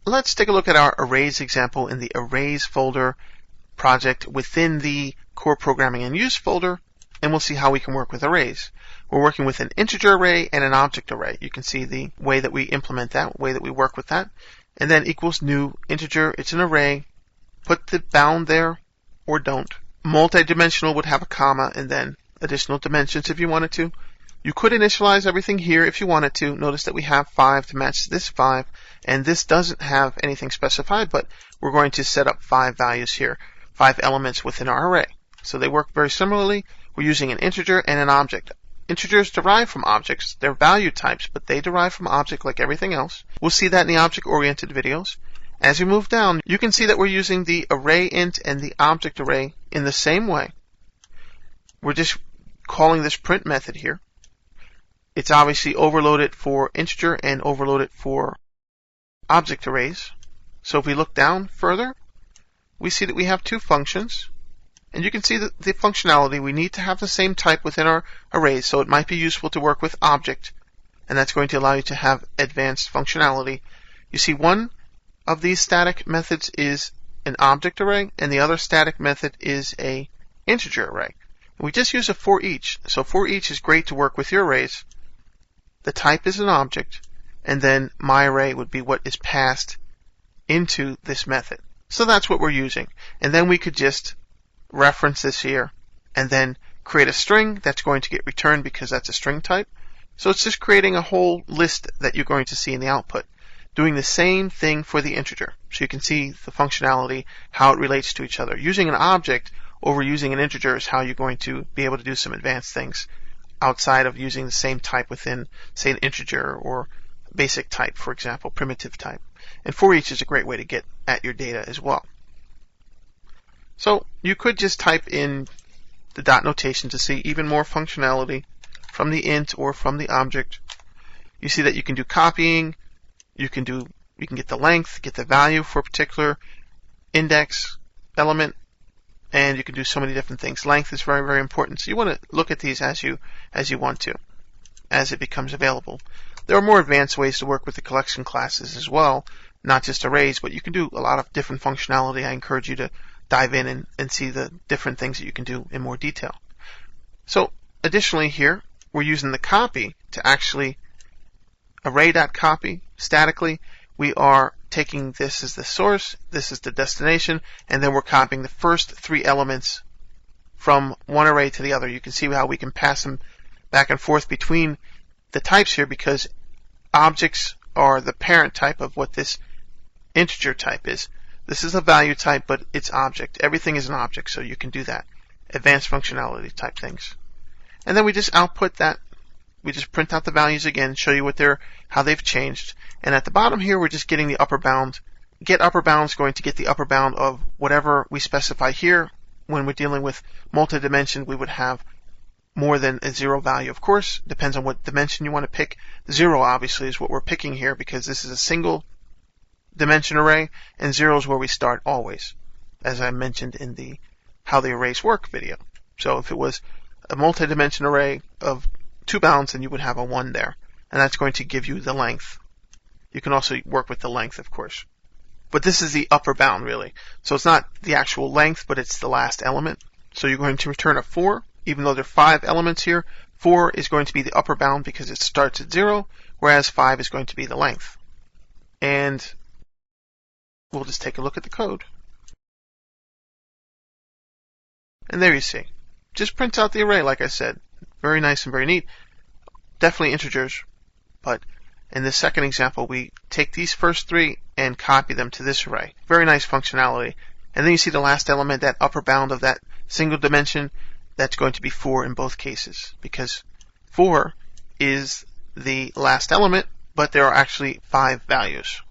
let's take a look at our arrays example in the arrays folder project within the core programming and use folder, and we'll see how we can work with arrays. We're working with an integer array and an object array. You can see the way that we implement that, way that we work with that. And then equals new integer, it's an array. Put the bound there or don't. Multi-dimensional would have a comma and then additional dimensions if you wanted to. You could initialize everything here if you wanted to. Notice that we have 5 to match this 5, and this doesn't have anything specified, but we're going to set up 5 values here, 5 elements within our array. So they work very similarly. We're using an integer and an object. Integers derive from objects. They're value types, but they derive from object like everything else. We'll see that in the object-oriented videos. As we move down, you can see that we're using the array int and the object array in the same way. We're just calling this print method here. It's obviously overloaded for integer and overloaded for object arrays. So if we look down further, we see that we have 2 functions. And you can see the functionality. We need to have the same type within our arrays, so it might be useful to work with object, and that's going to allow you to have advanced functionality. You see one of these static methods is an object array, and the other static method is a integer array. And we just use a for each. So for each is great to work with your arrays. The type is an object, and then my array would be what is passed into this method. So that's what we're using. And then we could just reference this here and then create a string that's going to get returned because that's a string type. So it's just creating a whole list that you're going to see in the output, doing the same thing for the integer. So you can see the functionality, how it relates to each other. Using an object over using an integer is how you're going to be able to do some advanced things outside of using the same type within, say, an integer or basic type, for example, primitive type. And for each is a great way to get at your data as well. So you could just type in the dot notation to see even more functionality from the int or from the object. You see that you can do copying, you can get the length, get the value for a particular index element, and you can do so many different things. Length is very, very important. So you want to look at these as you want to, as it becomes available. There are more advanced ways to work with the collection classes as well, not just arrays, but you can do a lot of different functionality. I encourage you to dive in and see the different things that you can do in more detail. So additionally here, we're using the copy to actually array.copy statically. We are taking this as the source, this is the destination, and then we're copying the first 3 elements from one array to the other. You can see how we can pass them back and forth between the types here because objects are the parent type of what this integer type is. This is a value type, but it's object. Everything is an object, so you can do that. Advanced functionality type things. And then we just output that. We just print out the values again, show you how they've changed. And at the bottom here, we're just getting the upper bound. Get upper bound is going to get the upper bound of whatever we specify here. When we're dealing with multi-dimension, we would have more than a 0 value. Of course, depends on what dimension you want to pick. 0 obviously is what we're picking here because this is a single dimension array, and 0 is where we start always, as I mentioned in the how the arrays work video. So if it was a multi-dimension array of 2 bounds, then you would have a 1 there, and that's going to give you the length. You can also work with the length, of course. But this is the upper bound, really. So it's not the actual length, but it's the last element. So you're going to return a 4, even though there are 5 elements here. 4 is going to be the upper bound because it starts at 0, whereas 5 is going to be the length. And we'll just take a look at the code. And there you see. Just prints out the array, like I said. Very nice and very neat. Definitely integers, but in the second example, we take these first 3 and copy them to this array. Very nice functionality. And then you see the last element, that upper bound of that single dimension, that's going to be 4 in both cases, because 4 is the last element, but there are actually 5 values.